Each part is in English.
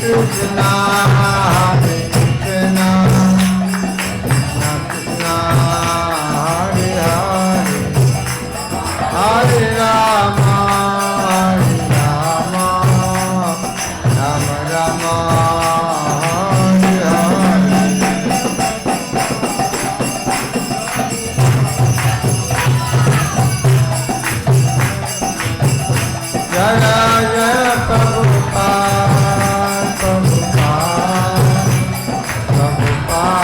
Krishna, Hare Krishna, Krishna Hare Hare, Hare Rama, Rama Rama, Hare Hare. Jaya Jaya Prabhupada, Prabhupada, Prabhupada.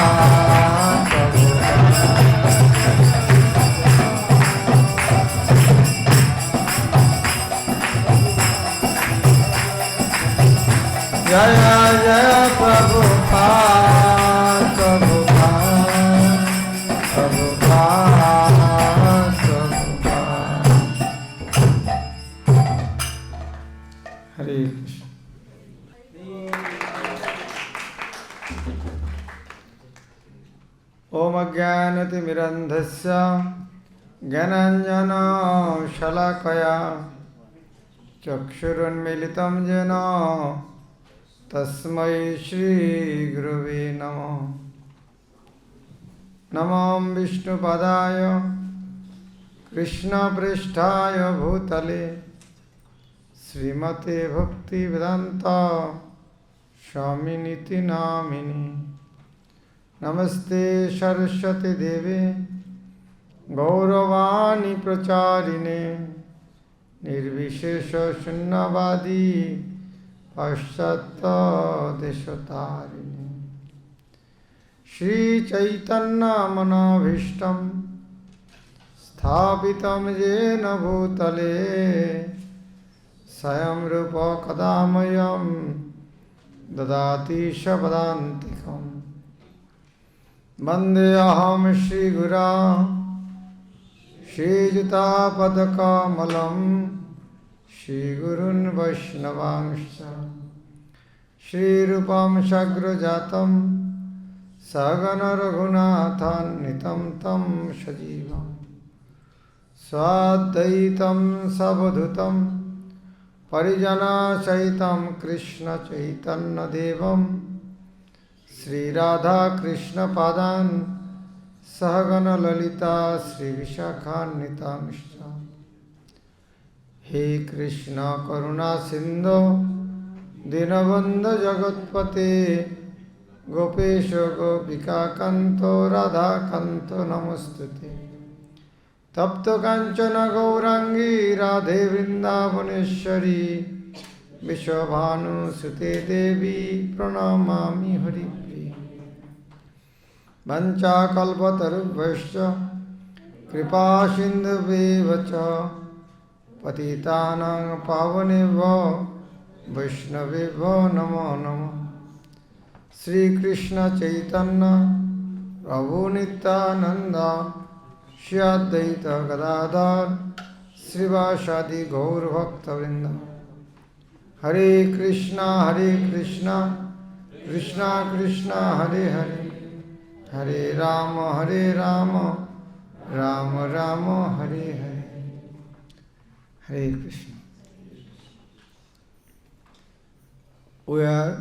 Jaya Jaya Prabhupada, Prabhupada, Prabhupada, Prabhupada. Hare Krishna. Om Ajnanatimirandhasya Jnananjana Shalakaya Chakshurunmilitam Jena Tasmai Shri Gurave Namo. Namam Vishnu Padaya Krishna Pristhaya Bhutale Srimate Bhaktivedanta Swaminiti Namini. Namaste Saraswati Devi Gauravani Pracharine Nirvishesha Shunyavadi Paschata Deshatarine. Shri Chaitanya Manabhishtam Sthapitam Jena Bhutale Sayam Rupa Kadamayam Dadati Shabdantikam. Vandeham Shri Gura Shri Juta Padakamalam Shri Gurun Vaishnavanscha Shri Rupam Shagrajatam Sagana Raghunathan Nitam Tam Shajivam Swadaitam Savadhutam Parijana Saitam Krishna Chaitanya Devam Sri Radha Krishna Padan Sahagana Lalita Sri Vishakhanita Mishra. He Krishna Karuna Sindhu Dinabandha Jagatpate Gopesha Gopika Kanto Radha Kanto Namostute Tapta Kanchana Gaurangi Radhe Vrindavaneshwari Vishwabhanu Sute Devi Pranamami Hari. Vancha Kalpataru Kripa Sindhuvevacha Patitanang Pavaneva Vaishnaveva Namo Namo. Sri Krishna Chaitanya Prabhu Nityananda Shri Advaita Gadadhar Srivasadi Gaur Bhaktavrinda. Hare Krishna Krishna Krishna Hare Hare, Hare Rama Rama Rama Hare Hare. Hare Krishna. We are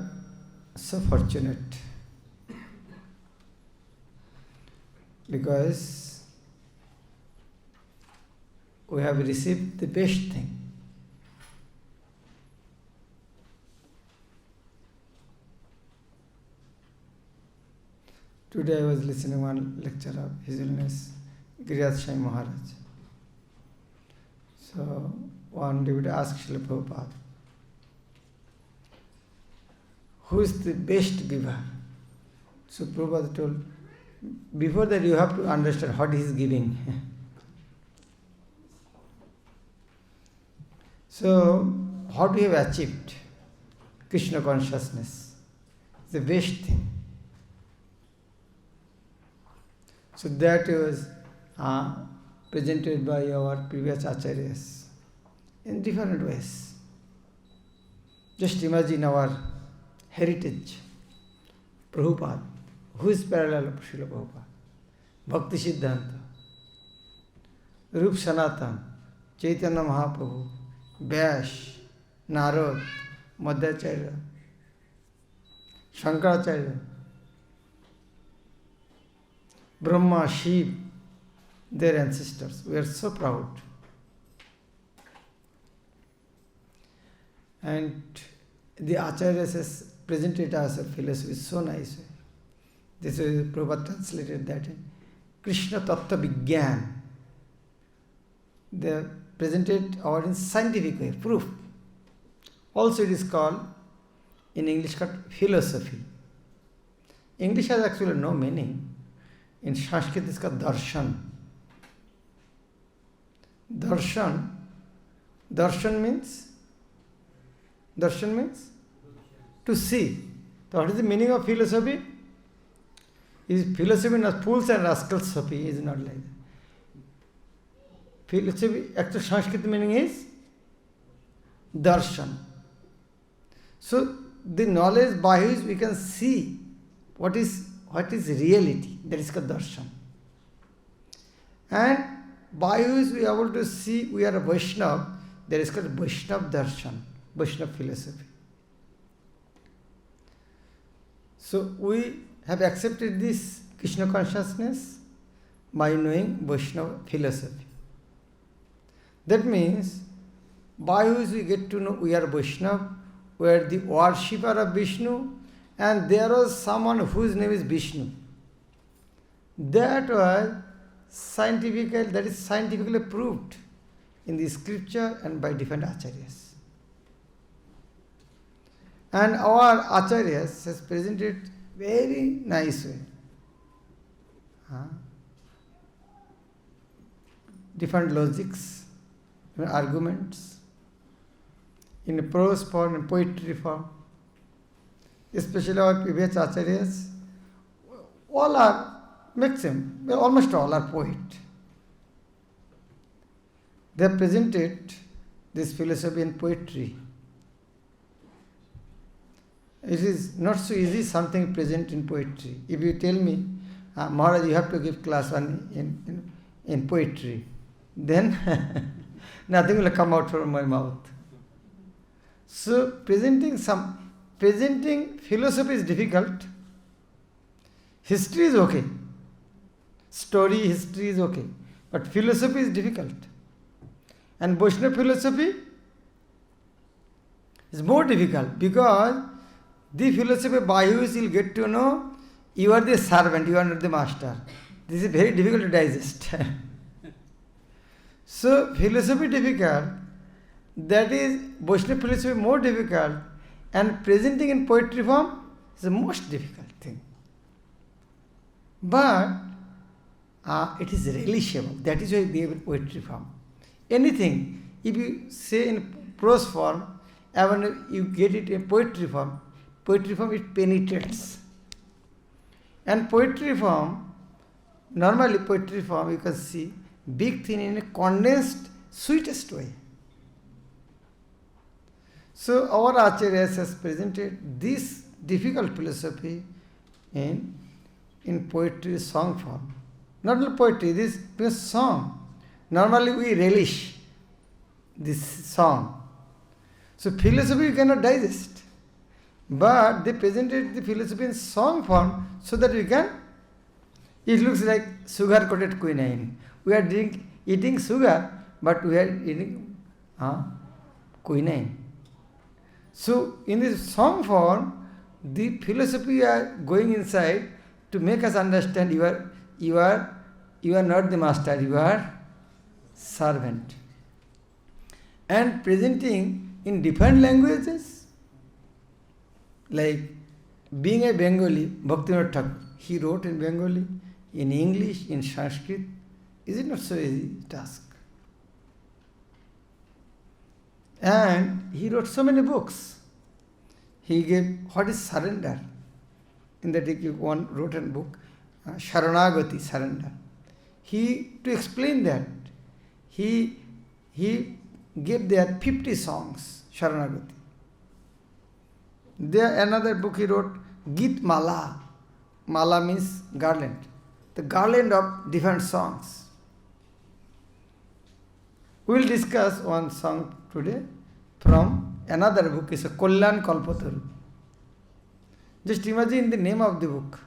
so fortunate because we have received the best thing. Today I was listening one lecture of His Holiness Giriraj Sai Maharaj. So one devotee asked Srila Prabhupada, who is the best giver? So Prabhupada told, before that you have to understand what he is giving. So what we have achieved, Krishna consciousness, is the best thing. So that was presented by our previous acharyas in different ways. Just imagine our heritage. Prabhupada, who is parallel of Srila Prabhupada? Bhakti Siddhanta, Rup Sanatan, Chaitanya Mahaprabhu, Vyas, Narad, Madhacharya. Shankaracharya, Brahma, Shiva, their ancestors. We are so proud. And the Acharyas has presented us a philosophy so nice way. This is Prabhupada translated that in kṛṣṇa tattva vigyan. They presented our in scientific way, proof. Also it is called, in English called philosophy. English has actually no meaning. In Sanskrit it is called darshan. Darshan means to see. So what is the meaning of philosophy? Is philosophy not fools and rascals philosophy? Is not like that. Philosophy, actual Sanskrit meaning is darshan. So the knowledge by which we can see what is reality, that is called darshan. And by which we are able to see we are a Vaishnava, that is called Vaishnava darshan, Vaishnava philosophy. So we have accepted this Krishna consciousness by knowing Vaishnava philosophy. That means by which we get to know we are Vaishnava, we are the worshipper of Vishnu, and there was someone whose name is Vishnu. That is scientifically proved in the scripture and by different acharyas. And our acharyas has presented very nice way. Different logics, arguments, in prose form and poetry form. Especially our previous acharyas, all are maximum, almost all are poet. They have presented this philosophy in poetry. It is not so easy something present in poetry. If you tell me, Maharaj, you have to give class one in poetry, then nothing will come out from my mouth. So presenting philosophy is difficult. History is okay. Story, history is okay. But philosophy is difficult. And Vaishnava philosophy is more difficult because the philosophy by which you will get to know you are the servant, you are not the master. This is very difficult to digest. So philosophy difficult, that is Vaishnava philosophy more difficult, and presenting in poetry form is the most difficult thing. But it is relishable. That is why we have poetry form. Anything, if you say in prose form, and when you get it in poetry form it penetrates. And poetry form, normally poetry form you can see big thing in a condensed, sweetest way. So our Acharyas has presented this difficult philosophy in poetry song form. Not only poetry, this is song. Normally we relish this song. So philosophy you cannot digest. But they presented the philosophy in song form so that we can, it looks like sugar-coated quinine. We are eating sugar, but we are eating quinine. So in this song form, the philosophy are going inside to make us understand you are not the master, you are servant. And presenting in different languages, like being a Bengali, Bhaktivinoda, he wrote in Bengali, in English, in Sanskrit. Is it not so easy task? And he wrote so many books. He gave what is surrender. In that one wrote a book, Sharanagati, surrender. To explain that, he gave there 50 songs, Sharanagati. There another book he wrote, Git Mala. Mala means garland. The garland of different songs. We will discuss one song today from another book, is a Kalyan Kalpataru. Just imagine the name of the book.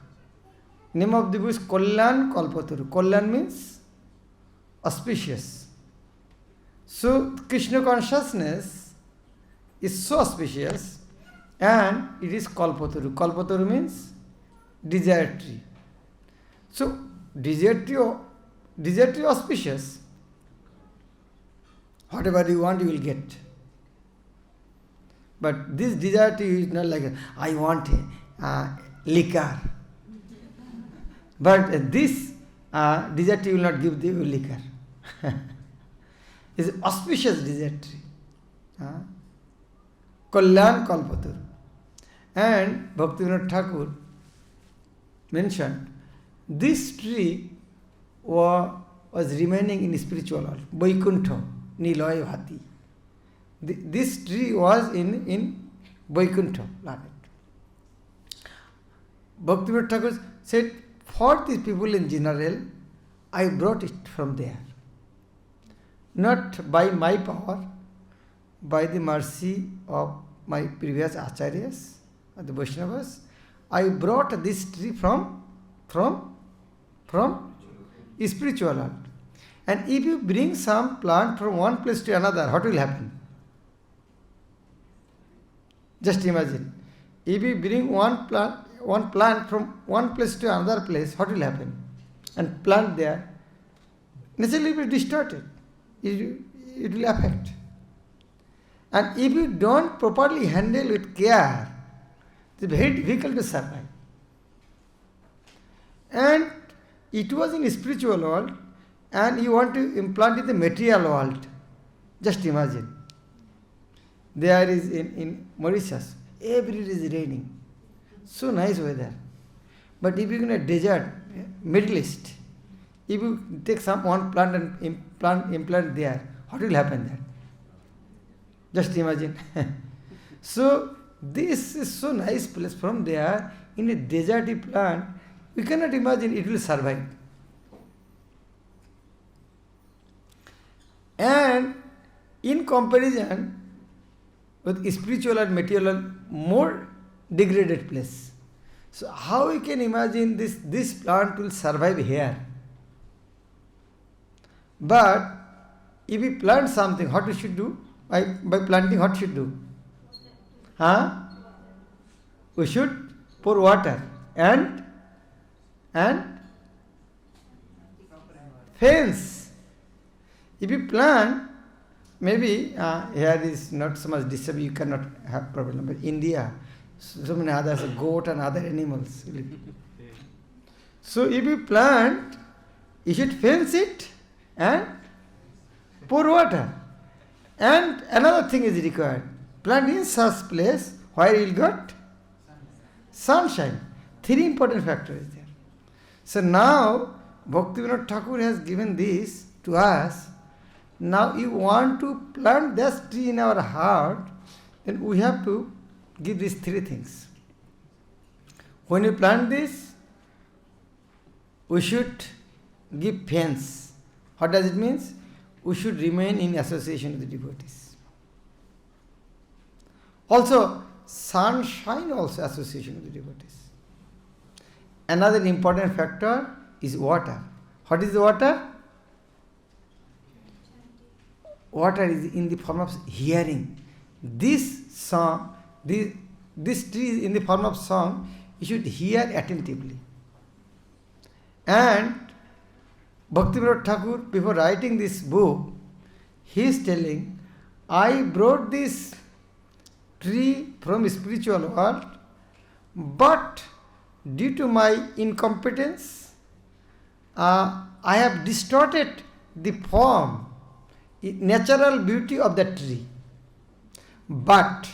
Name of the book is Kalyana Kalpataru. Kalyan means auspicious. So Krishna consciousness is so auspicious and it is Kalpataru. Kalpataru means desire tree. So desire tree auspicious. Whatever you want, you will get. But this desire tree is not like, I want a liquor. But this desire tree will not give you liquor. It's auspicious desire tree. Kalyana Kalpataru. And Bhaktivinoda Thakur mentioned this tree was remaining in spiritual world. Vaikuntha, Nilaya Bhati. This tree was in Vaikuntha planet. Bhaktivinoda Thakur said, for these people in general, I brought it from there. Not by my power, by the mercy of my previous acharyas, the Vaishnavas, I brought this tree from spiritual world. And if you bring some plant from one place to another, what will happen? Just imagine. If you bring one plant from one place to another place, what will happen? And plant there, naturally it will be distorted. It will affect. And if you don't properly handle with care, it's very difficult to survive. And it was in spiritual world, and you want to implant in the material world. Just imagine. There is in Mauritius, every day is raining. So nice weather. But if you in a desert, Middle East, if you take one plant and implant there, what will happen there? Just imagine. So this is so nice place. From there, in a deserty plant, we cannot imagine it will survive. And in comparison with spiritual and material, more degraded place. So how we can imagine this plant will survive here? But if we plant something, what we should do? By planting, what should do? We should pour water and fence. If you plant, maybe here is not so much disturbed, you cannot have problem. But India, so many others, goat and other animals. So if you plant, you should fence it and pour water. And another thing is required. Plant in such place where you will get sunshine. Three important factors is there. So now Bhaktivinoda Thakur has given this to us. Now you want to plant that tree in our heart, then we have to give these three things. When you plant this, we should give fence. What does it mean? We should remain in association with the devotees. Also, sunshine also association with the devotees. Another important factor is water. What is the water? Water is in the form of hearing. This song, this tree is in the form of song, you should hear attentively. And Bhaktivinoda Thakur, before writing this book, he is telling, I brought this tree from spiritual world, but due to my incompetence, I have distorted the form, natural beauty of the tree. But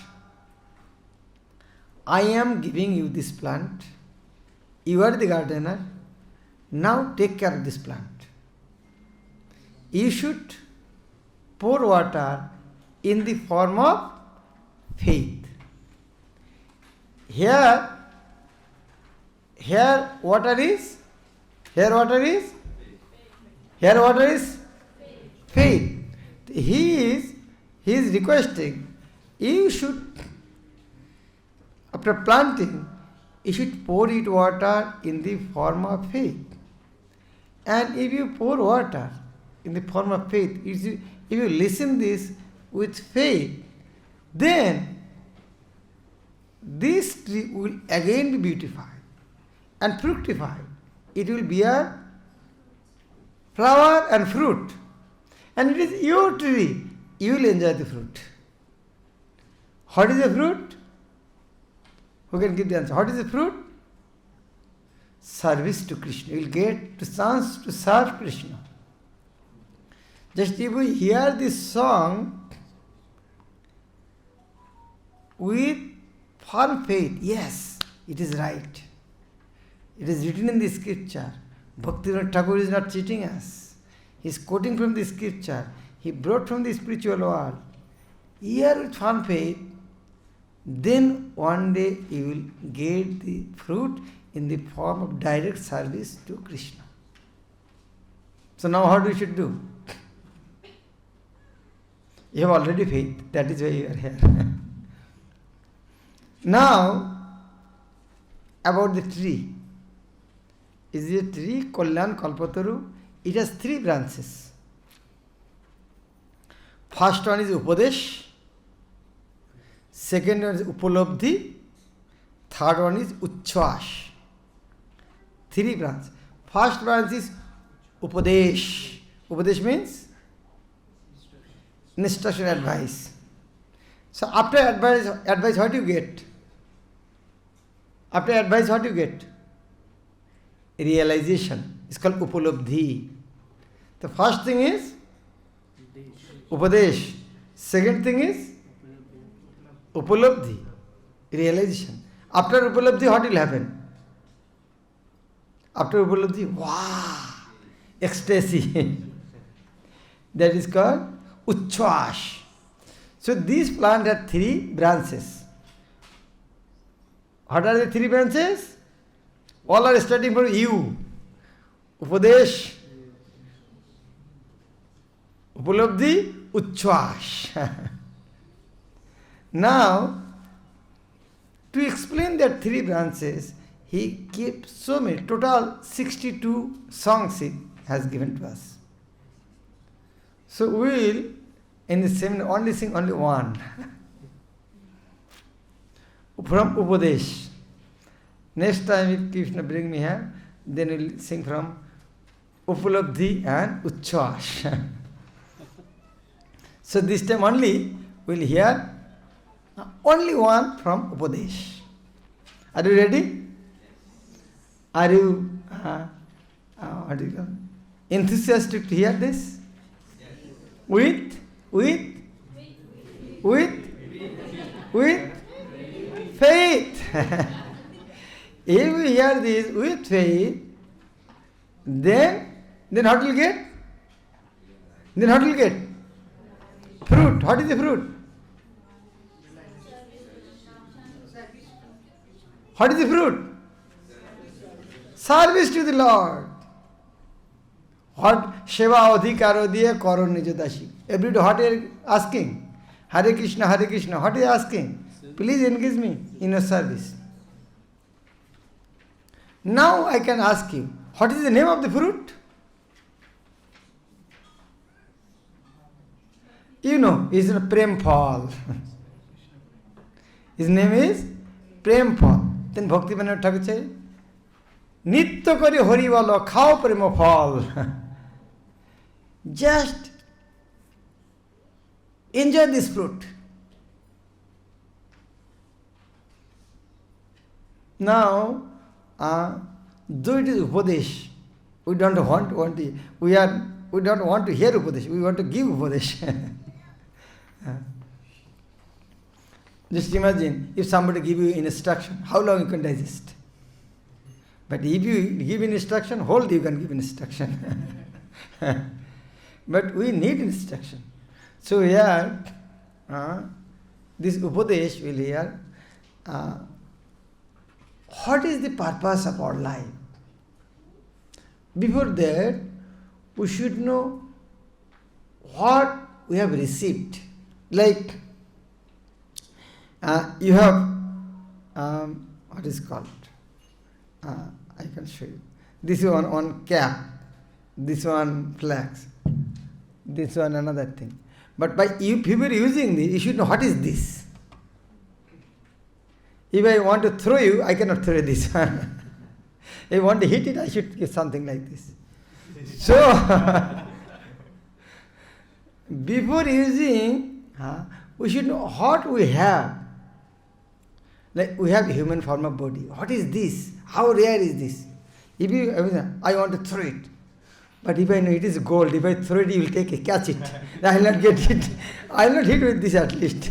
I am giving you this plant. You are the gardener. Now take care of this plant. You should pour water in the form of faith. Here water is faith. He is requesting, you should, after planting, you should pour it water in the form of faith. And if you pour water in the form of faith, if you listen this with faith, then this tree will again be beautified and fructified. It will bear flower and fruit. And it is your tree. You will enjoy the fruit. What is the fruit? Who can give the answer? What is the fruit? Service to Krishna. You will get the chance to serve Krishna. Just if we hear this song with firm faith, yes, it is right. It is written in the scripture. Bhaktivinoda Thakura is not cheating us. He is quoting from the scripture. He brought from the spiritual world. Here with firm faith, then one day you will get the fruit in the form of direct service to Krishna. So now what we should do? You have already faith. That is why you are here. Now, about the tree. Is a tree, Kalyana, Kalpataru. It has 3 branches. First one is Upadesh. Second one is Upalabdhi. Third one is Uchchvas. 3 branches. First branch is Upadesh. Upadesh means instruction, advice. So after advice what do you get? After advice what do you get? Realization. It's called Upalabdhi. The first thing is Upadesh. Second thing is Upalabdhi. Realization. After Upalabdhi what will happen? After Upalabdhi, wow! Ecstasy. That is called Uchchvas. So this plant has 3 branches. What are the 3 branches? All are starting from you. Upadesh, Upalabdhi, Uchchvas. Now, to explain that 3 branches, he kept so many, total 62 songs he has given to us. So we will, in the seminar, only sing only one. From Upadesh. Next time if Krishna bring me here, then we will sing from Upalabdhi and Uchchvas. So this time only we will hear only one from Upadesh. Are you ready? Are you what do you call, enthusiastic to hear this? With faith. If we hear this with faith, then what will you get? Then what will you get? Fruit. What is the fruit? What is the fruit? Service to the Lord. What Sheva Adhikaro diye karo nijo dasi. Every day what are you asking? Hare Krishna, Hare Krishna. What are you asking? Please engage me in your service. Now I can ask you, what is the name of the fruit? You know, it's a Prem Phal. His name is Prem Phal. Then Bhaktivinoda Thakur says, Nitya kari hari valo khao prema phal. Just enjoy this fruit. Now, though it is Upadesh, we don't want to, we don't want to hear Upadesh, we want to give Upadesh. Just imagine if somebody give you instruction, how long you can digest? But if you give instruction, whole day you can give instruction. But we need instruction. So here, this Upadesh will hear, what is the purpose of our life? Before that, we should know what we have received. Like, you have, what is called? I can show you. This one cap, this one flags, this one another thing. But by if you are using this, you should know what is this. If I want to throw you, I cannot throw this one. If I want to hit it, I should give something like this. So, before using, we should know what we have. Like we have human form of body. What is this? How rare is this? If you, I want to throw it. But if I know it is gold, if I throw it, you will take it, catch it. I will not get it. I will not hit with this at least.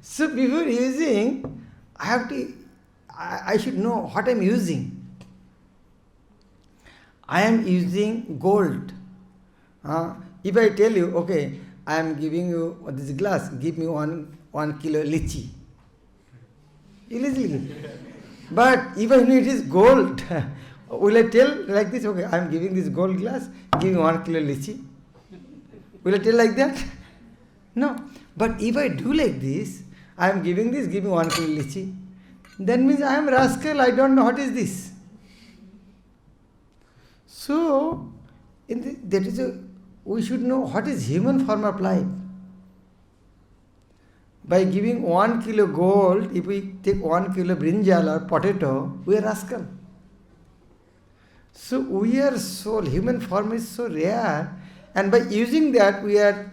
So before using, I should know what I am using. I am using gold. If I tell you, okay, I am giving you this glass, give me 1 kilo lychee. You will easily give. But if I know it is gold, will I tell like this, okay, I am giving this gold glass, give me 1 kilo lychee? Will I tell like that? No. But if I do like this, I am giving this, give me 1 kilo lychee, that means I am rascal, I don't know what is this. So, we should know what is human form of life. By giving 1 kilo gold, if we take 1 kilo brinjal or potato, we are rascal. So we are soul, human form is so rare, and by using that we are,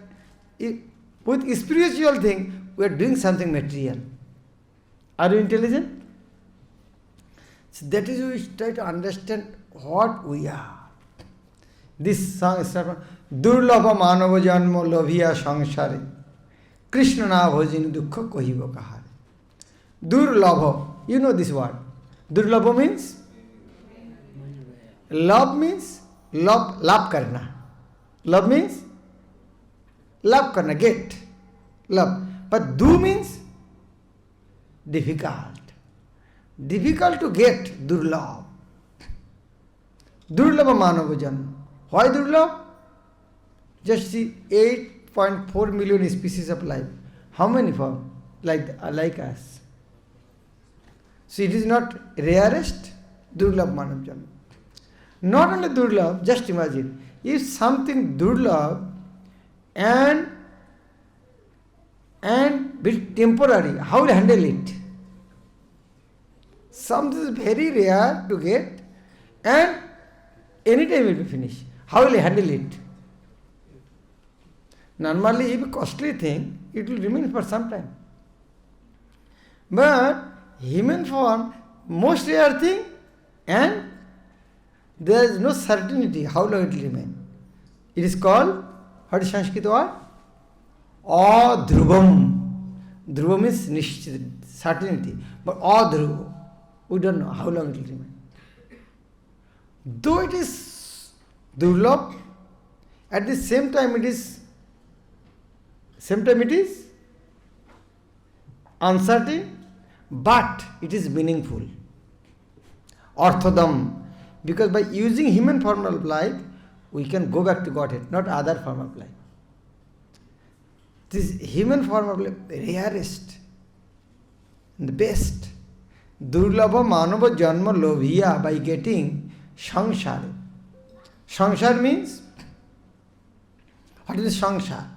with spiritual thing, we are doing something material. Are you intelligent? So that is why we try to understand what we are. This song is from Durlabha Manava Janma labhiyā sāre. kṛṣṇa bhajinu-duḥkha kahibo kā'ר. Durlabha, you know this word. Durlabha means? Love means love karna. Love means love karna, get. Love. But du means difficult. Difficult to get, durlabha. Durlabha Manava Janma. Why durlabha? Just see 8.4 million species of life. How many form? Like us. So it is not rarest, Durlabha Manava Janma. Not only durlabha, just imagine, if something durlabha and bit temporary, how will you handle it? Something is very rare to get and anytime it will finish. How will you handle it? Normally, if a costly thing, it will remain for some time. But human form, most rare thing, and there is no certainty how long it will remain. It is called, what is Sanskrit word? Adhrubam. Dhruva means nishchit, certainty. But adhruva, we don't know how long it will remain. Though it is durlabha, at the same time it is uncertain, but it is meaningful. Orthodam. Because by using human form of life, we can go back to Godhead, not other form of life. This human form of life, rarest, and the best. Durlabha Manava Janma labhiyā, by getting sāre. Saṅsār means, what is saṅsār?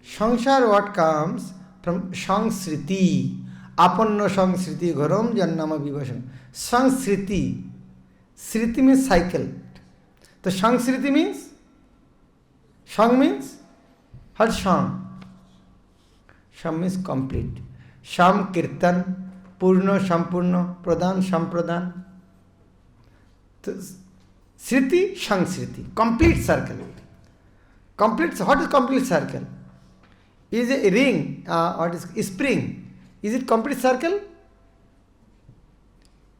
Saṅsār what comes from saṅsriti. Apanna saṅsriti gharam jannama vivasam. Saṅsriti. Sriti means cycle. The saṅsriti means? Saṅ means? What is saṅ? Saṅ means complete. Sham kirtan, purna sampurna, pradhan sampradhan. Sriti, saṅsriti. Complete circle. Complete. What is complete circle? Is a ring, what is spring? Is it complete circle?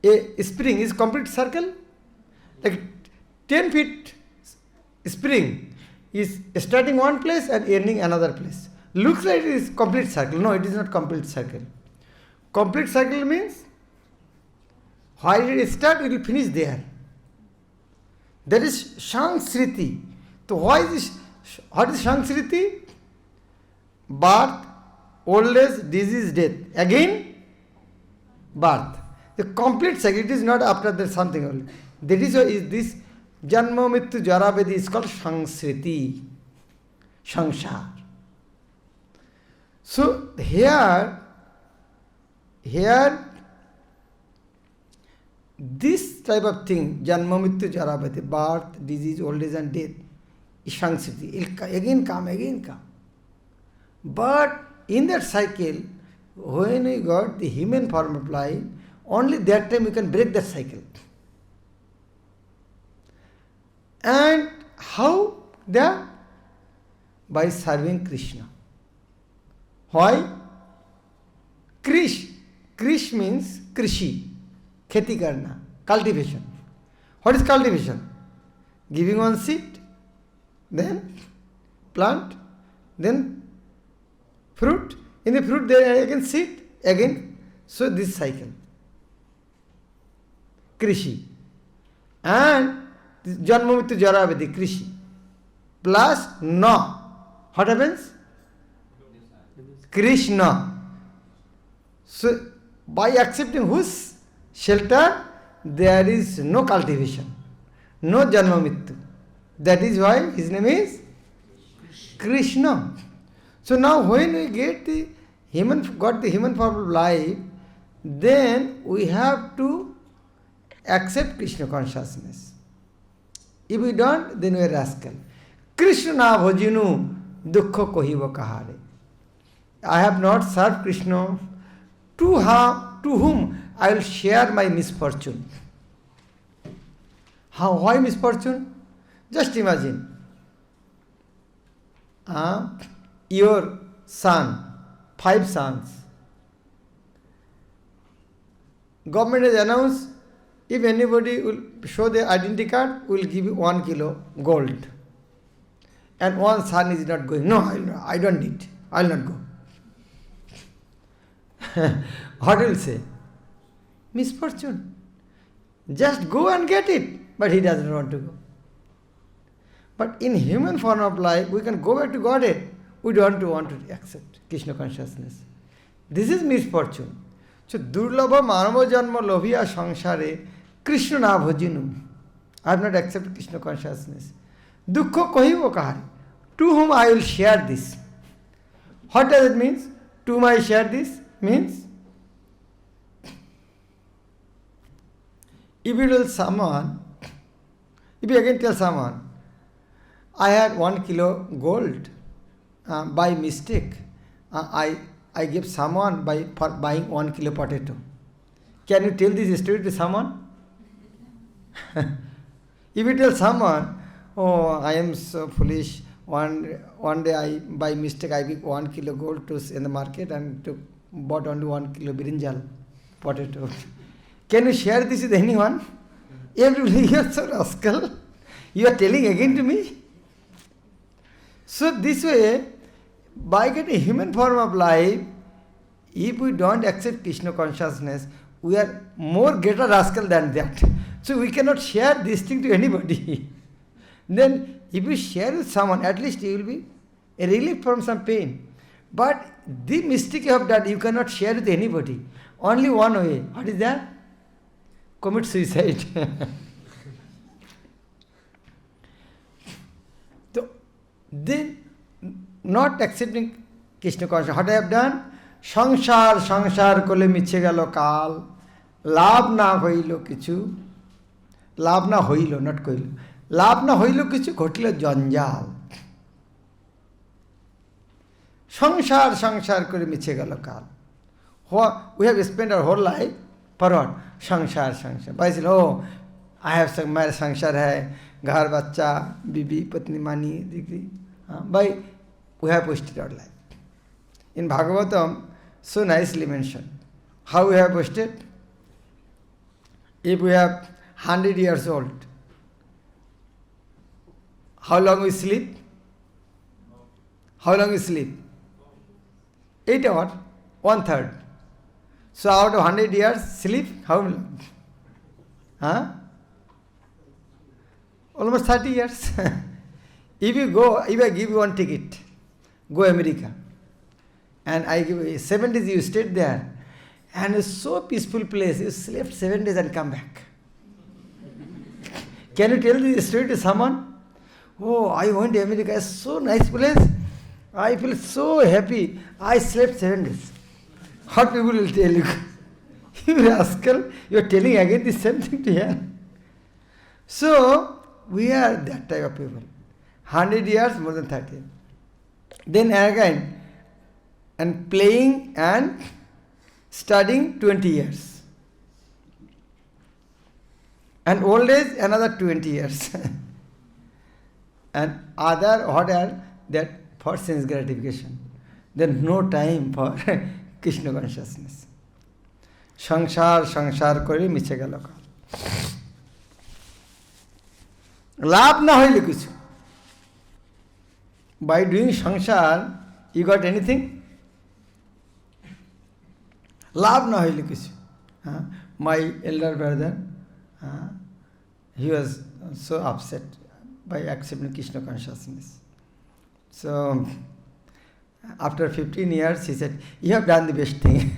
A spring is complete circle? Like 10 feet spring is starting one place and ending another place. Looks like it is complete circle. No, it is not complete circle. Complete circle means while it start, it will finish there. That is saṅsriti. So why is this? What is saṅsriti? Birth, old age, disease, death. Again, birth. The complete cycle, it is not after that something only. That is why is this Janma Mrityu Jara Vyadhi is called Sangsriti, Sangsar. So here, this type of thing, Janma Mrityu Jara Vyadhi, birth, disease, old age and death, is Sangsriti. It will again come. But in that cycle, when we got the human form of life, only that time we can break that cycle. And how? By serving Krishna. Why? Krish means krishi, kheti karna, cultivation. What is cultivation? Giving one seed, then plant, then fruit. In the fruit there again seed, again. So this cycle. Krishi. And Janma Mrityu Jara Vyadhi, Krishi. Plus Na. What happens? Krishna. So by accepting whose shelter, there is no cultivation, no Janma Mrityu. That is why his name is Krishna. So now when we got the human form of life, then we have to accept Krishna consciousness. If we don't, then we are rascal. Kṛṣṇa bhajinu-duḥkha kahibo kāhāre. I have not served Krishna. To whom I will share my misfortune. Why misfortune? Just imagine. Your son, 5 sons. Government has announced, if anybody will show their identity card, we will give you 1 kilo gold. And one son is not going. No, I don't need. I will not go. What will say? Misfortune. Just go and get it. But he doesn't want to go. But in human form of life, we can go back to Godhead. We don't want to accept Krishna consciousness. This is misfortune. So, Durlabha Manava Janma labhiyā sāre kṛṣṇa bhajinu. I have not accepted Krishna consciousness. Duḥkha kahibo kāhāre. To whom I will share this. What does it mean? To whom I share this means, if you again tell someone, I had 1 kilo gold, by mistake, I gave someone for buying 1 kilo potato. Can you tell this story to someone? If you tell someone, oh, I am so foolish, one day by mistake I gave 1 kilo gold in the market and bought only 1 kilo brinjal potato. Can you share this with anyone? Everybody, you are so rascal. You are telling again to me? So this way, by getting human form of life, if we don't accept Krishna consciousness, we are more greater rascal than that. So we cannot share this thing to anybody. Then if you share with someone, at least you will be a relief from some pain. But the mistake you have done, you cannot share with anybody. Only one way. What is that? Commit suicide. So, then, not accepting Krishna consciousness. What I have done? Sangsar kole miche gelo kā'r. Labh na koilo kichu. Labh na koilo, not koilo. Labh na koilo kichu, ghaṭilo jañjāl. Sangsar kore miche gelo kā'r. We have spent our whole life for what? Sangsar. By saying, oh, I have some sangsar hai, ghar bachcha, bibi, patni, mani, degree. By we have wasted our life. In Bhagavatam, so nicely mentioned. How we have wasted? If we have 100 years old, how long we sleep? How long we sleep? 8 hours, 1/3. So out of 100 years, sleep, how long? Almost 30 years. If I give you one ticket, go America, and I give you 70s, you stayed there, And it's so peaceful place. You slept 7 days and come back. Can you tell this story to someone? Oh, I went to America. It's so nice place. I feel so happy. I slept 7 days. What people will tell you? You rascal, you are telling again the same thing to her. So, we are that type of people. 100 years, more than 30. Then again, and playing and studying 20 years. And old age, another 20 years. And other, what are that? For sense gratification. Then no time for Krishna consciousness. Sangsar kore miche gelo kā'r. Labh na hoile kichu. By doing sangsar, you got anything? Labh na hoile kichu. My elder brother, he was so upset by accepting Krishna consciousness. So, after 15 years, he said, you have done the best thing.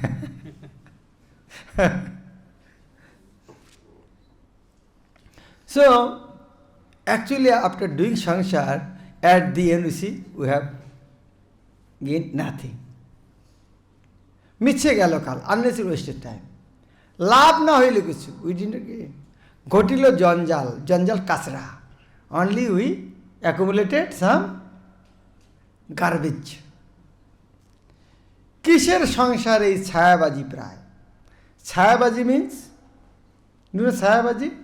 So, actually, after doing sangsar, at the end, you see, we have gained nothing. Miche gelo kā'r, unnecessary wasted time. Labh na hoile kichu, we didn't gain. Ghaṭilo jañjāl kāsra. Only we accumulated some garbage. Kiser sangsar is chāyābāji pray. Chāyābāji means, you know chāyābāji?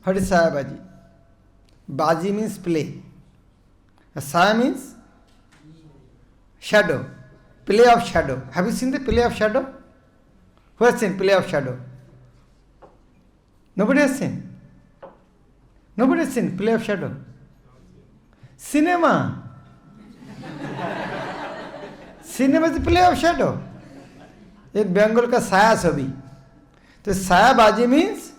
What is chāyābāji? Bāji means play. Sāre means shadow. Play of shadow. Have you seen the play of shadow? Who has seen play of shadow? Nobody has seen. Nobody has seen play of shadow. Cinema. Cinema is the play of shadow. एक बेंगल का साया छवि. तो सायाबाजी means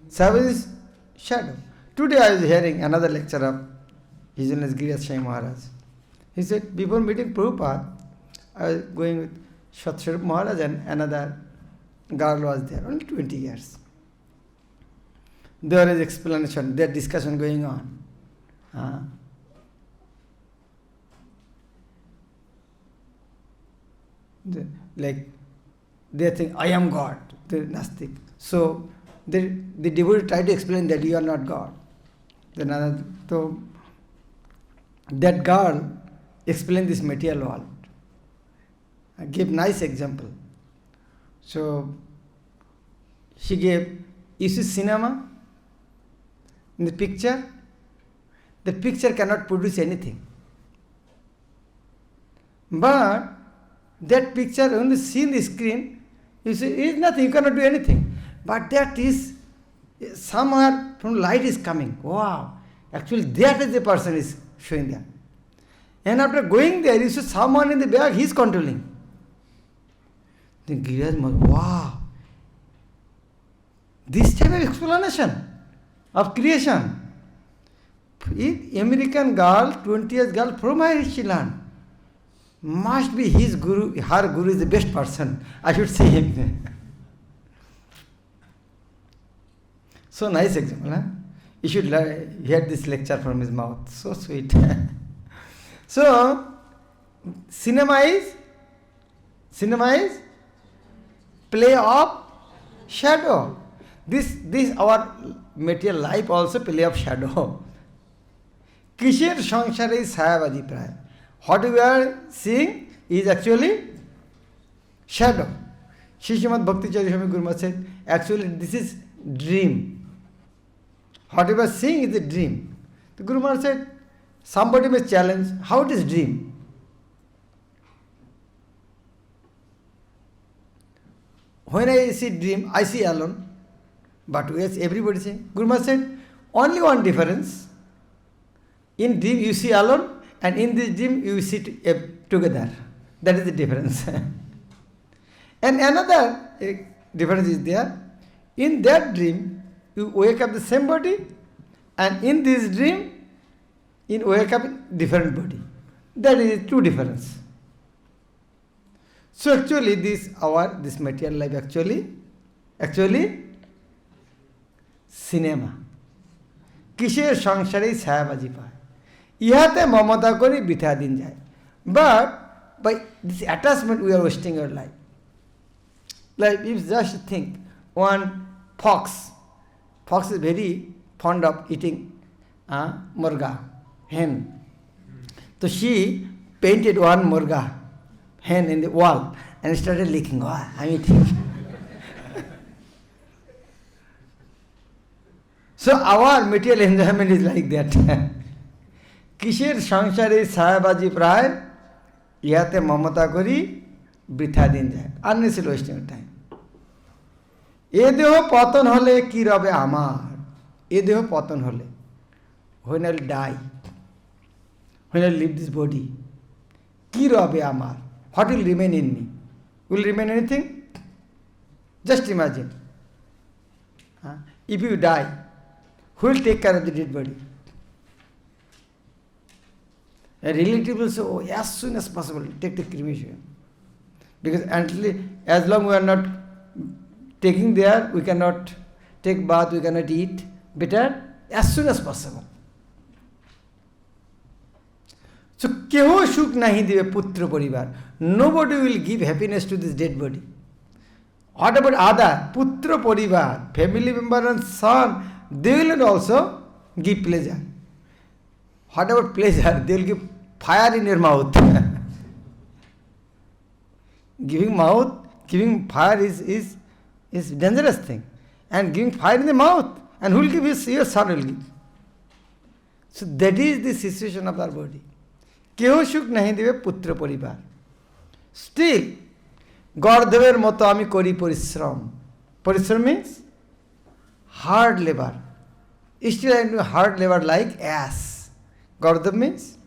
is shadow. Today I was hearing another lecture of His Holiness Girish Maharaj. He said, before meeting Prabhupada, I was going with Satsvarup Maharaj and another girl was there, only 20 years. There is explanation, there discussion going on. Like, they think, I am God, they are Nastic. So, the devotee try to explain that you are not God. Then so that girl explained this material world. I gave nice example. So, she gave, you see cinema? In the picture cannot produce anything. But that picture only seen the screen, you see, it is nothing, you cannot do anything. But that is, somewhere from light is coming. Wow! Actually, that is the person is showing there. And after going there, you see someone in the back, he is controlling. Then Girish must, wow! This type of explanation of creation. If American girl, 20 years girl, from where she learned? Must be his guru, her guru is the best person. I should say him. So nice example, huh? You should hear this lecture from his mouth. So sweet. So, cinema is play of shadow. This our material life also play of shadow. Kiser sangsar is chāyābāji pray. What we are seeing is actually shadow. Srimad Bhakti Swami Guru Maharaj said, actually this is dream. Whatever seeing is a dream. The Guru Maharaj said, somebody may challenge, how it is dream? When I see dream, I see alone. But yes, everybody saying. Guru Maharaj said, only one difference. In dream you see alone, and in this dream you see together. That is the difference. And another difference is there. In that dream, you wake up the same body, and in this dream, in wake up in different body. That is true difference. So actually this material life actually cinema. Kiser sangsare chāyābāji paয়. Ihate mamata kori bitha din jay. But by this attachment we are wasting our life. Like if just think, one fox is very fond of eating murga, hen. So she painted one murga, hen in the wall and started licking. Oh, I'm eating. So our material enjoyment is like that. Kiser sangsare chāyābāji pray, ihate mamata kori bitha din jay. Unnecessary wasting of time. E deho patan hole ki rabe amar. E deho patan hole. When I will die, when I will leave this body, ki rabe amar. What will remain in me? Will remain anything? Just imagine. If you die, who will take care of the dead body? A relative will say, oh, as soon as possible, take the cremation. Because as long we are not taking there, we cannot take bath, we cannot eat. Better as soon as possible. So, keho shuk nahi deve putra-parivār. Nobody will give happiness to this dead body. What about other? Putra-parivār, family member and son, they will also give pleasure. What about pleasure? They will give fire in your mouth. Giving fire is dangerous thing. And giving fire in the mouth. And who will give? Your son will give. So that is the situation of our body. Keho shuk nahi deve putra-parivār. Still, Gardhaver moto ami kori parishram. Parishram means hard labor. Still I am doing hard labor like ass. Gardhav means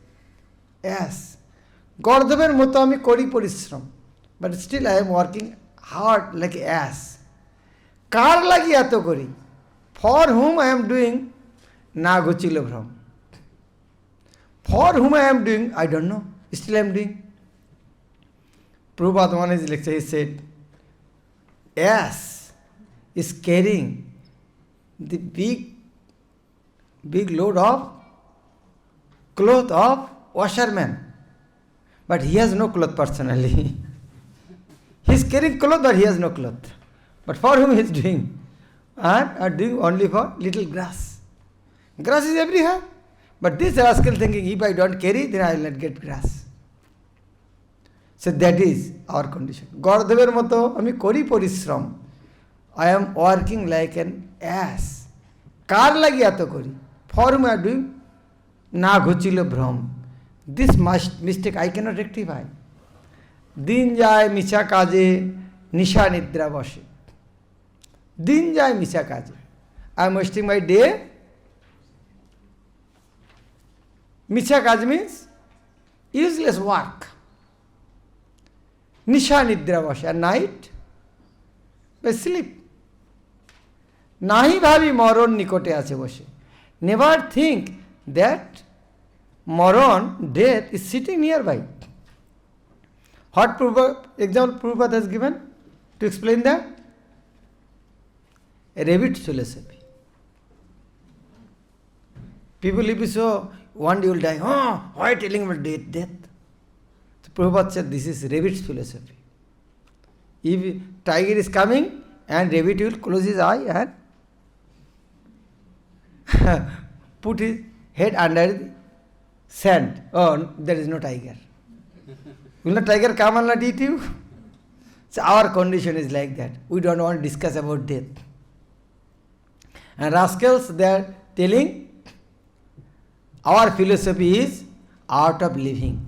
ass. Gardhaver moto ami kori parishram. But still I am working hard like ass. kā'r labhiyā to kori. For whom I am doing na ghaṭilo bhram. For whom I am doing, I don't know. Still I am doing. Prabhupada one his lecture, he said, ass is carrying the big load of cloth of washerman. But he has no cloth personally. He is carrying cloth but he has no cloth. But for whom he is doing? And doing only for little grass. Grass is everywhere. But this rascal thinking, if I don't carry, then I will not get grass. So that is our condition. Gardhaver moto ami kori parishram. I am working like an ass. kā'r labhiyā to kori. For whom I am doing na ghaṭilo bhram. This mistake I cannot rectify. Din jay micha kaje nisha nidrā-baśe. Din jay micha kaje. I am wasting my day. Micha kaj means useless work. Nisha nidrā-baśe. At night, by sleep. Nahi bhāvi-maraṇ nikote ache bose. Never think that Maraṇ, death, is sitting nearby. What example Prabhupada has given to explain that? A rabbit philosophy. People if you so, one day you will die, why telling about death? So Prabhupada said this is rabbit's philosophy. If tiger is coming and rabbit will close his eye and put his head under the sand. Oh, there is no tiger. Will the tiger come and not eat you? So our condition is like that. We don't want to discuss about death. And rascals, they are telling our philosophy is art of living.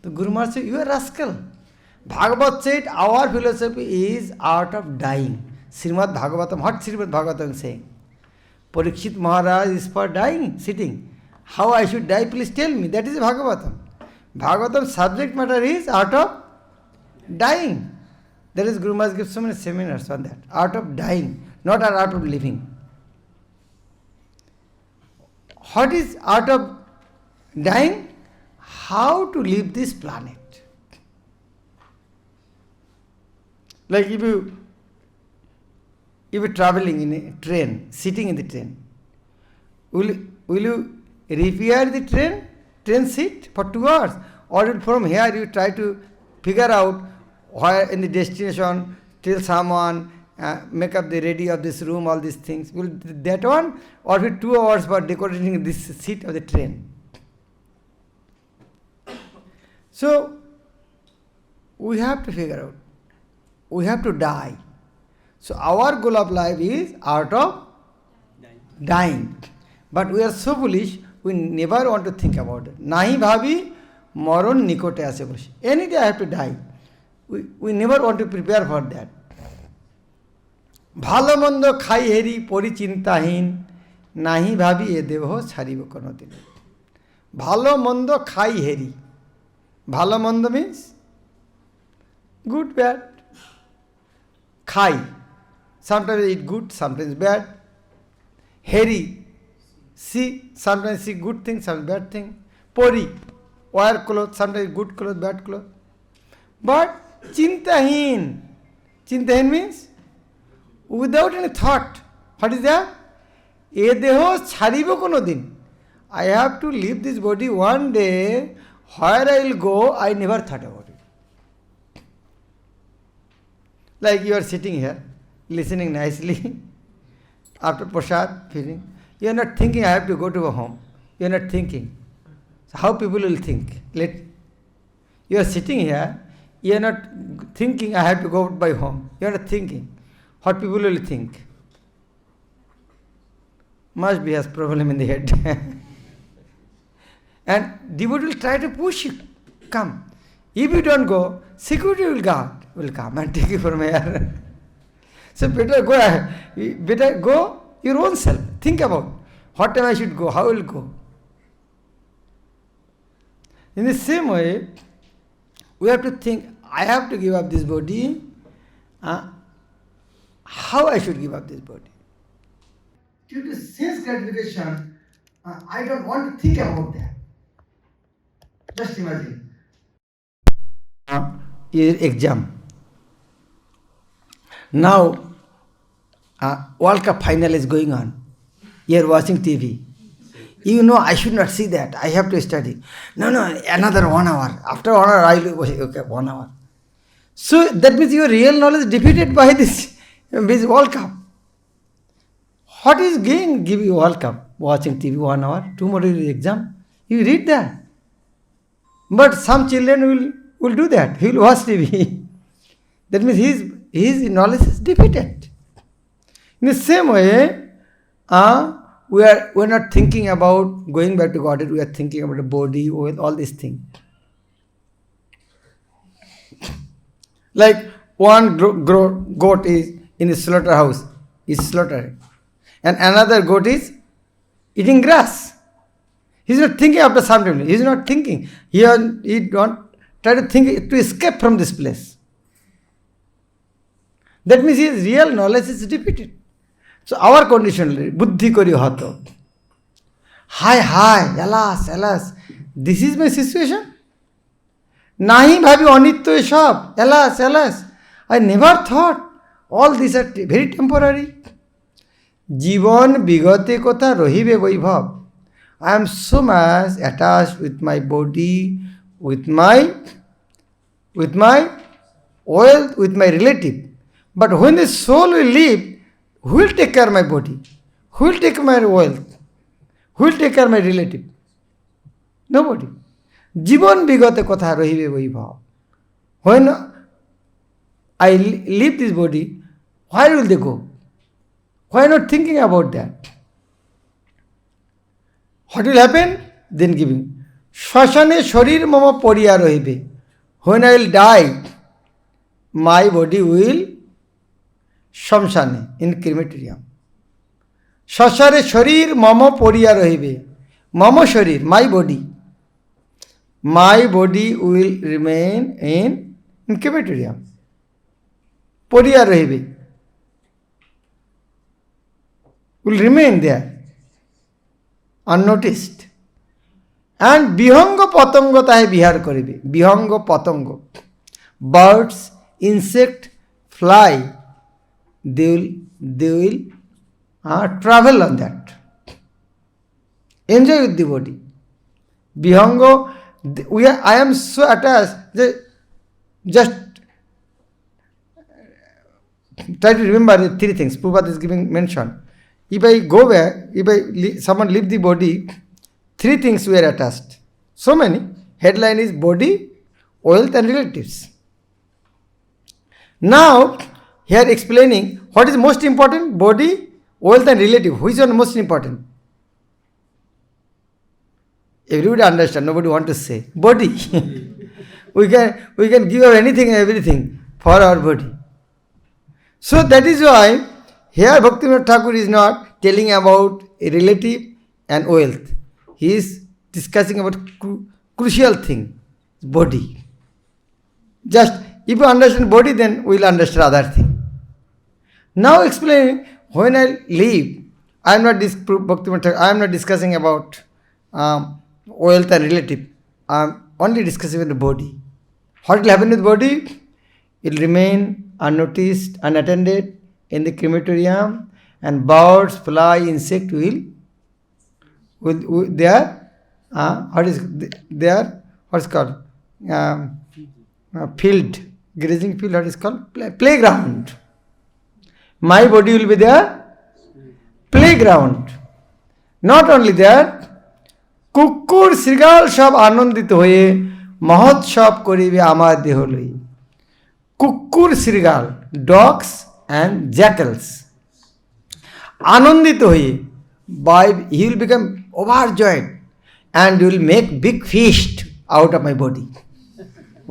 The Guru Maharaj said, you are rascal. Bhagavat said our philosophy is art of dying. Srimad Bhagavatam, what Srimad Bhagavatam is saying? Parikshit Maharaj is for dying, sitting. How I should die, please tell me. That is Bhagavatam. Bhagavatam subject matter is art of dying. There is Guru Maharaj gives so many seminars on that. Art of dying, not art of living. what is out of dying? How to leave this planet. Like if you're traveling in a train, sitting in the train, will you repair the train seat for 2 hours? Or from here you try to figure out where in the destination, tell someone, make up the ready of this room, all these things. Will that one? Or with 2 hours for decorating this seat of the train? So, we have to figure out. We have to die. So, our goal of life is out of dying. But we are so foolish, we never want to think about it. Nahi bhavi maron nikote ase boshi. Any day I have to die. We never want to prepare for that. Bhalo mondo khai heri pori cintā-hīna nahi bhavi e deho chharibo kono din. Bhalo mondo khai heri. Bhalo mondo means good, bad. Khai. Sometimes eat good, sometimes bad. Heri. See, sometimes see good thing, sometimes bad thing. Pori. Wear clothes, sometimes good clothes, bad clothes. But cintā-hīna. Cintā-hīna means without any thought. What is that? E deho chharibo kono din. I have to leave this body one day. Where I will go, I never thought about it. Like you are sitting here, listening nicely, after prasad, feeling. You are not thinking, I have to go to a home. You are not thinking. So how people will think? You are sitting here, you are not thinking, I have to go by home. You are not thinking. What people will think? Must be has problem in the head. And devotee will try to push you. Come. If you don't go, security will come and take you from here. So better go your own self. Think about what time I should go, how I will go. In the same way, we have to think, I have to give up this body. How I should give up this body? Due to sense gratification, I don't want to think about that. Just imagine. Exam. Now, World Cup final is going on. You are watching TV. You know, I should not see that. I have to study. No, another 1 hour. After 1 hour, I will, okay, 1 hour. So, that means your real knowledge is defeated by this World Cup. What is gain give you World Cup? Watching TV 1 hour. Tomorrow is exam. You read that. But some children will do that. He will watch TV. That means his knowledge is defeated. In the same way, we are not thinking about going back to Godhead. We are thinking about the body, with all these things. Like one goat is in a slaughterhouse, is slaughtered, and another goat is eating grass. He is not thinking after some time. He is not thinking. He don't try to think to escape from this place. That means his real knowledge is defeated. So our condition, buddhi kori hato. Hi, alas. This is my situation. Nahi bhāvi-anitya sab. Alas. I never thought all these are very temporary. Jivan bigate kotha rohibe vaibhav. I am so much attached with my body, with my wealth, with my relative. But when the soul will leave, who will take care of my body? Who will take care of my wealth? Who will take care of my relative? Nobody. Jivan bigate kotha rohibe vaibhav. When I leave this body, where will they go? Why not thinking about that? What will happen? Then giving. Shashane sharir mama poriya rohibe. When I will die, my body will shamshane, in crematorium. Shashare sharir mama poriya rohibe. Mama sharir, my body. My body will remain in crematorium. Poriya rohibe. Will remain there. unnoticed. And bihanga patango tahe bihar koribe. Bihanga patango. Birds, insect, fly, they will travel on that. Enjoy with the body. Bihanga, I am so attached that just try to remember the three things Prabhupada is giving mention. If I go back, someone leave the body, three things we are attached. So many. Headline is body, wealth and relatives. Now, here explaining what is most important, body, wealth and relative. Which one most important? Everybody understand, nobody want to say. Body. we can give up anything and everything for our body. So that is why here Bhaktivinoda Thakur is not telling about a relative and wealth. He is discussing about crucial thing, body. Just if you understand body, then we will understand other thing. Now explaining, when I leave, I am not discussing about wealth and relative. I am only discussing with the body. What will happen with the body? It will remain unnoticed, unattended in the crematorium, and birds, fly, insect will their what's called field, grazing field, what is called playground. My body will be their playground. Not only that, কুকুর শৃগাল সব আনন্দিত হয়ে মহোৎসব করিবে আমার দেহ লই। কুকুর শৃগাল, dogs and jackals, আনন্দিত হয়ে, he will become overjoyed and will make big feast out of my body.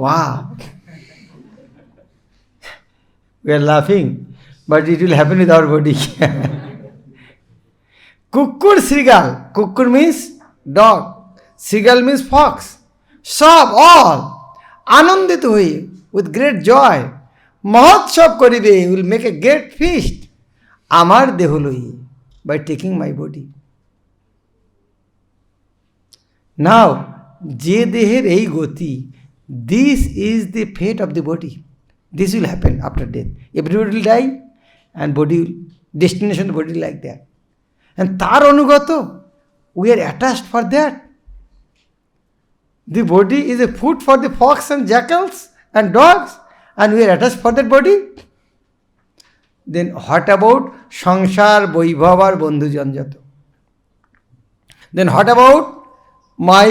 Wow. We are laughing, but it will happen with our body. Kukur Srigal. Kukur means dog. Srigal means fox. Sab, all. Anandit hui, with great joy. Mahotshav koribe, will make a great feast. Amar deholoi, by taking my body. Now, je deher ei goti, this is the fate of the body. This will happen after death. Everybody will die, and body, destination of the body like that. And tar anugato, we are attached for that. The body is a food for the fox and jackals and dogs, and we are attached for that body. Then what about saṅsār vaibhavar bandhu janjato? Then what about my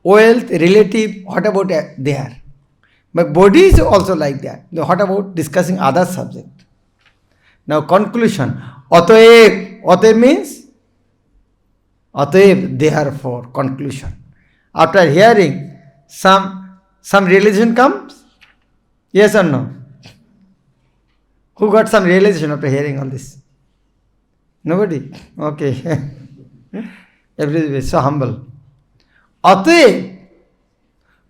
wealth, relative, what about there? My body is also like that. Then what about discussing other subject? Now conclusion. Otoeb means Otoeb, therefore, conclusion. After hearing, some realization comes? Yes or no? Who got some realization after hearing all this? Nobody? Okay. Everybody is so humble. Otoeb,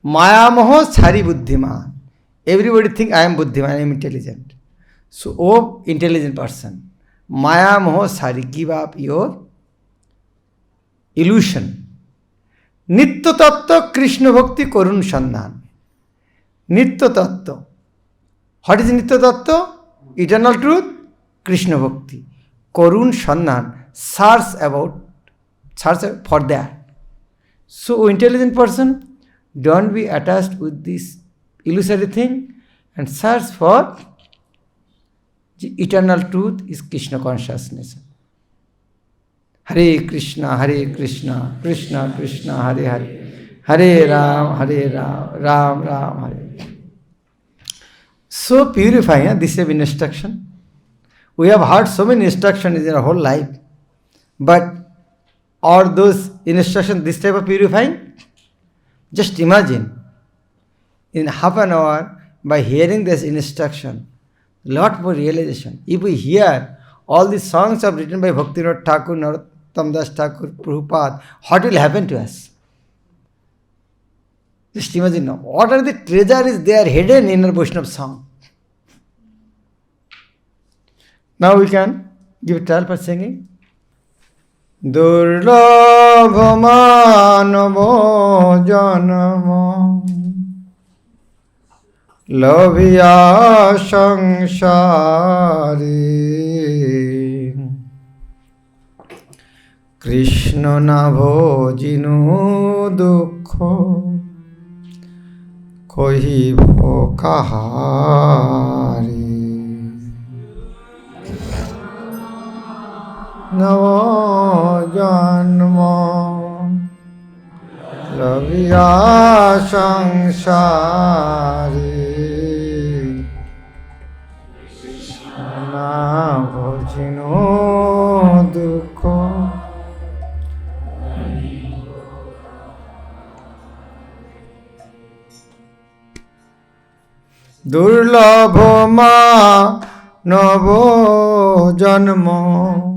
maya-moho chhari buddhiman. Everybody think I am buddhiman, I am intelligent. So, oh intelligent person, maya-moho chhari, give up your illusion. Nitya tattva Krishna bhakti korun sandhan. Nitya tattva. What is nitya tattva? Eternal truth, Krishna bhakti. Korun sandhan. Search for that. So, intelligent person, don't be attached with this illusory thing and search for the eternal truth is Krishna consciousness. Hare Krishna, Krishna Krishna, Hare Hare, Hare Ram, Ram Ram, Hare. So purifying, this is instruction. We have heard so many instructions in our whole life, but are those instructions this type of purifying? Just imagine, in half an hour, by hearing this instruction, lot more realization. If we hear all the songs are written by Bhaktivinoda Thakur, Narottam Das Thakur, Prabhupada, what will happen to us? Just imagine now, what are the treasures there hidden in our Vaishnava song? Now we can give a trial for singing. Durlabha Manava Janma labhiyā saṅsāre kṛṣṇa bhajinu-duḥkha kahibo kāhāre Manava Janma labhiyā saṅsāre bhajinu-duḥkha Durlabha Manava Janma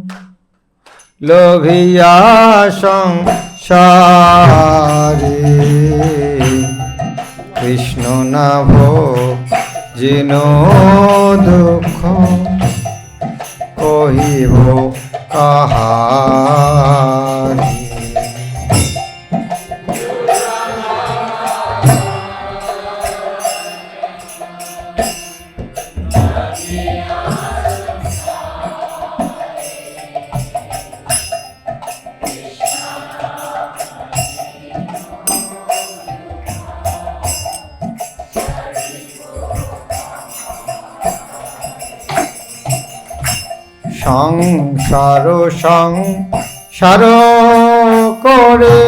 labhiyā saṅsāre kṛṣṇa bhajinu-duḥkha kahibo kāhāre সংসার করে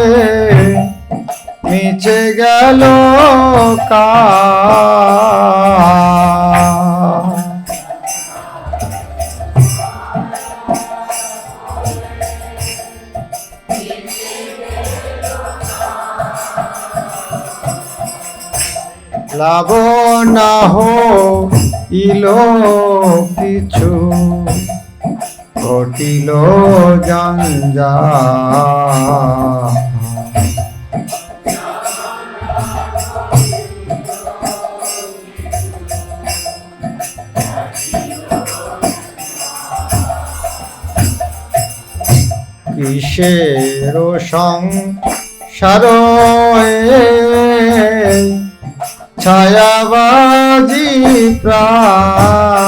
মিche gelo kā'r lābha না হইলো কিchu ghaṭilo jañjāl kiser সংসার chāyābāji প্রাণ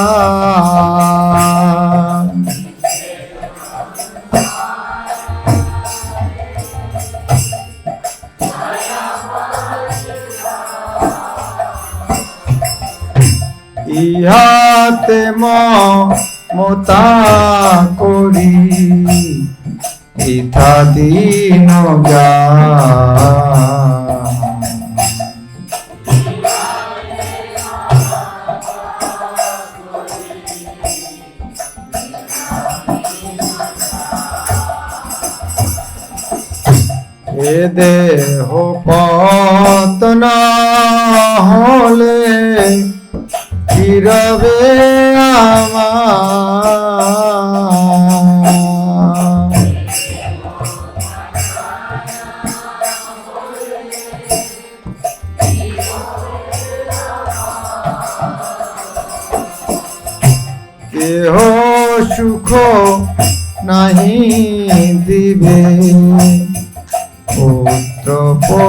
ইহাতে মমতা করি ইথা দীন এ দেহ পতন হলে কি রবে আমার দেহ সুখ নাহি দিবে পুত্র-পরিবার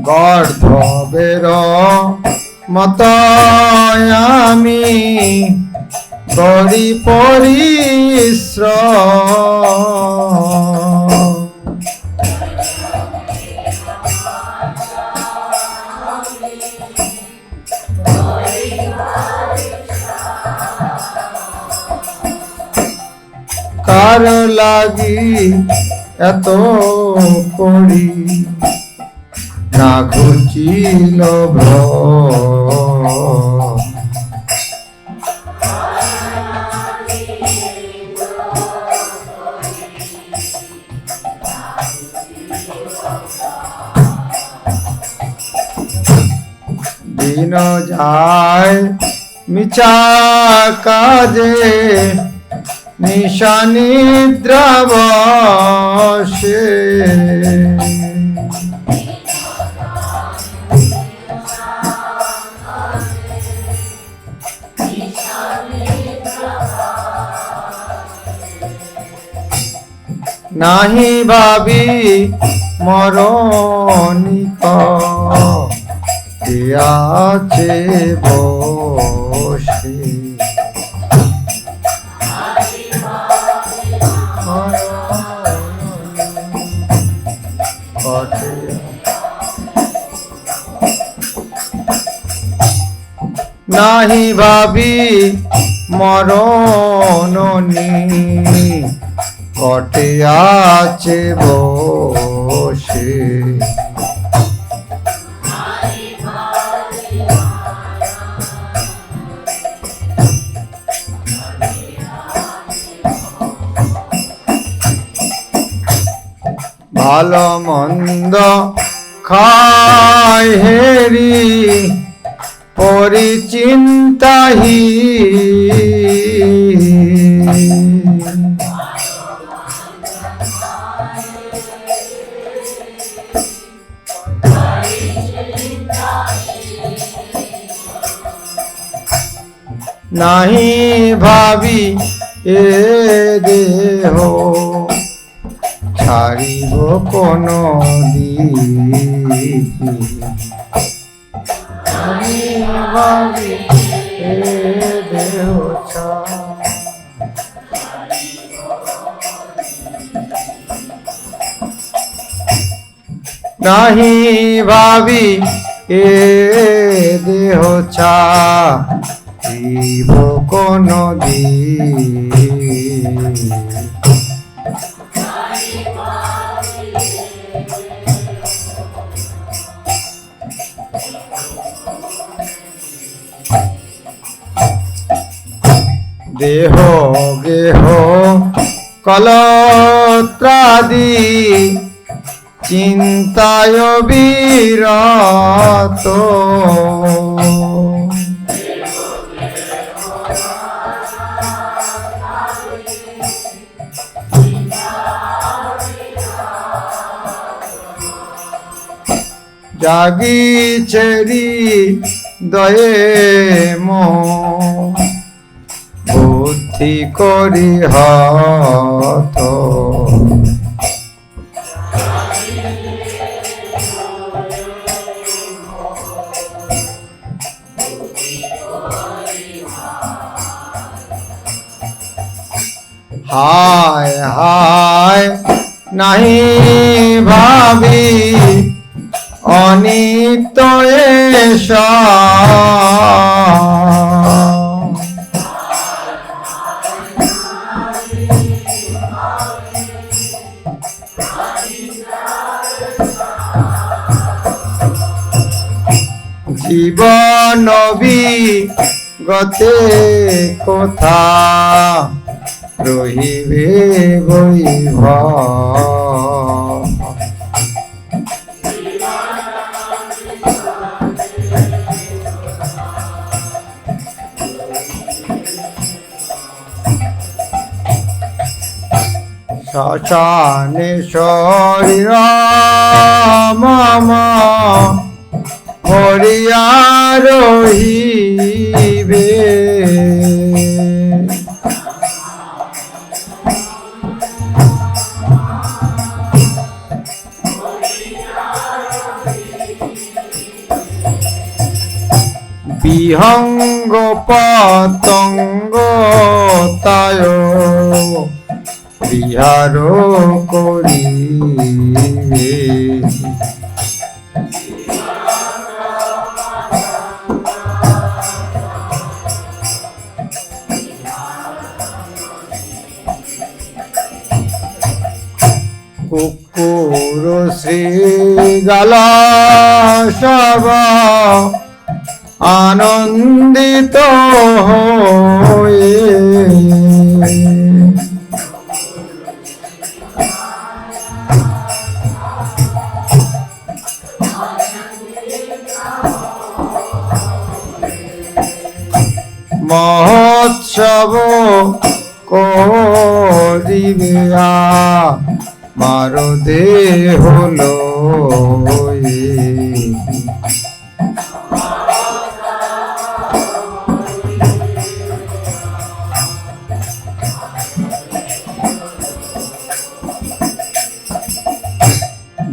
গর্ধবের মত আমি করি পরিশ্রম কার লাগি এত করি না ঘুচিল দিন যায় মিছা কাজে নিশা নিদ্রা-বাসে নাহি ভাবি মরণিক আছে বসে নাহি ভাবি মরণনি ঘটে আছে বসে ভালো মন্দ খায় হেরি পরিচিন্তা-হীন নাহি ভাবি এ দেহ ছাড়িব কোন দিন নাহি ভাবি এ দেহ নাহি ভাবি এ দেহ ছাড়িব কোন দিন দেho-geho-kalatrādi-cintāয় বিরত জাগিছে হৃদয়ে বুদ্ধি করি হত হায় হায় নাহি ভাবি অনিত্য এষা জীবন বিগতে কথা রহিবে বৈভব শ্মশানে শরীর মম মরিয়া রহিবে বিহঙ্গ পতঙ্গ তায় বিহার করিবে কুকুর শ্রীগাল সব আনন্দিত হয়ে মহোৎসব করিবে মারো দেহ লয়ে।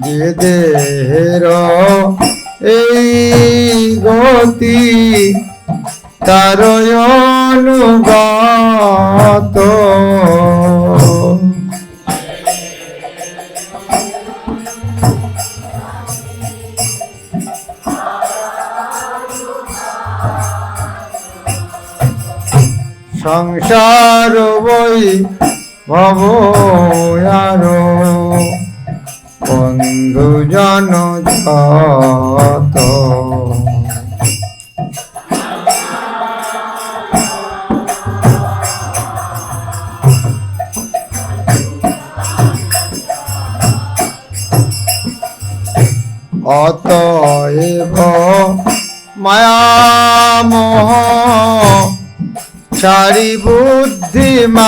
যে দেহের এই গতি তার অনুগত, সংসার বই ভবয়ার বন্ধু জন যত। অতএব মায়া মোহ ছাড়ি বুদ্ধিমান,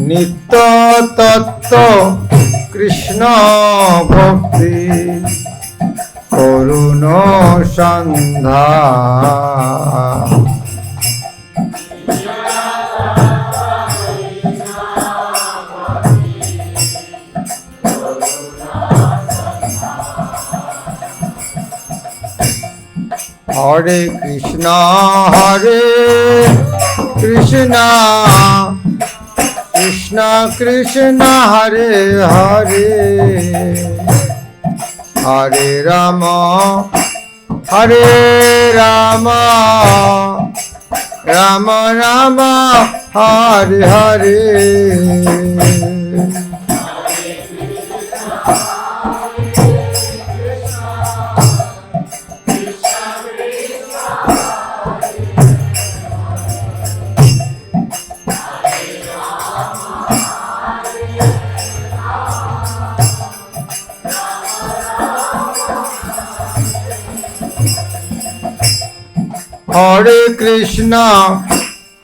নিত্য তত্ত্ব কৃষ্ণ ভক্তি করুণ সন্ধান। হরে কৃষ্ণ কৃষ্ণ কৃষ্ণ হরে হরে, হরে রাম রাম রাম হরে হরে।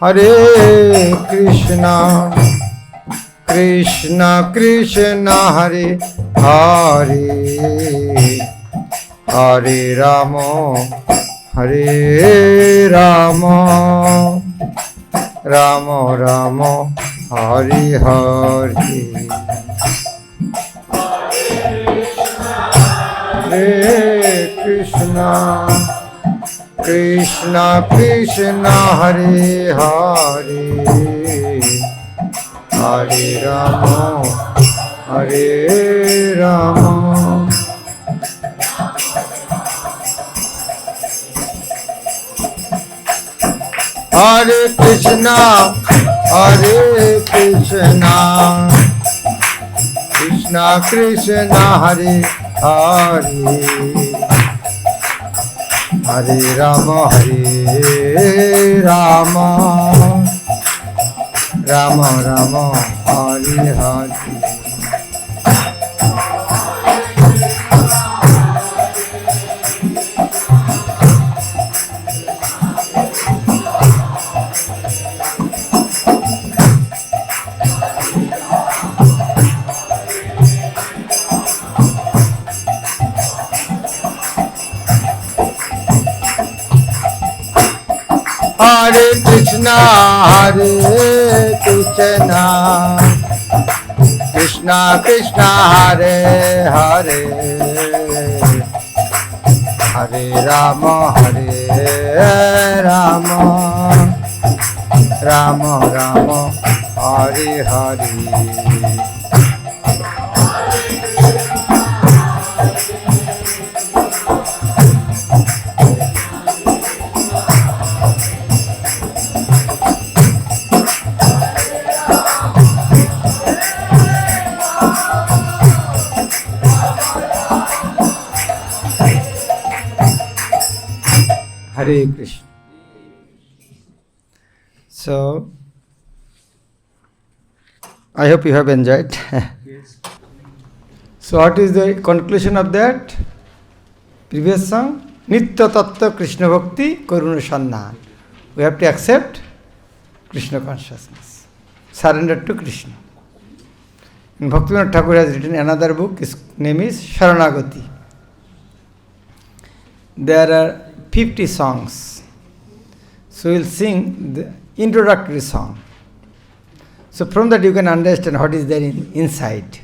হরে কৃষ্ণ কৃষ্ণ কৃষ্ণ হরে হরে, হরে রাম রাম রাম হরে হরে। হরে কৃষ্ণ কৃষ্ণ কৃষ্ণ হরে হরে, হরে রাম হরে কৃষ্ণ কৃষ্ণ কৃষ্ণ হরে হরে, হরে Ram Ram Ram Hare Hare. Hare Krishna, Krishna Krishna, Hare Hare, Hare Rama, Rama Rama, Hare Hare. Hare Krishna. So, I hope you have enjoyed. So what is the conclusion of that? Previous song? Nitya tattva Krishna bhakti karuna sannān. We have to accept Krishna consciousness. Surrender to Krishna. And Bhaktivinoda Thakura has written another book, his name is Sharanagati. There are 50 songs. So we will sing the introductory song. So from that you can understand what is there inside.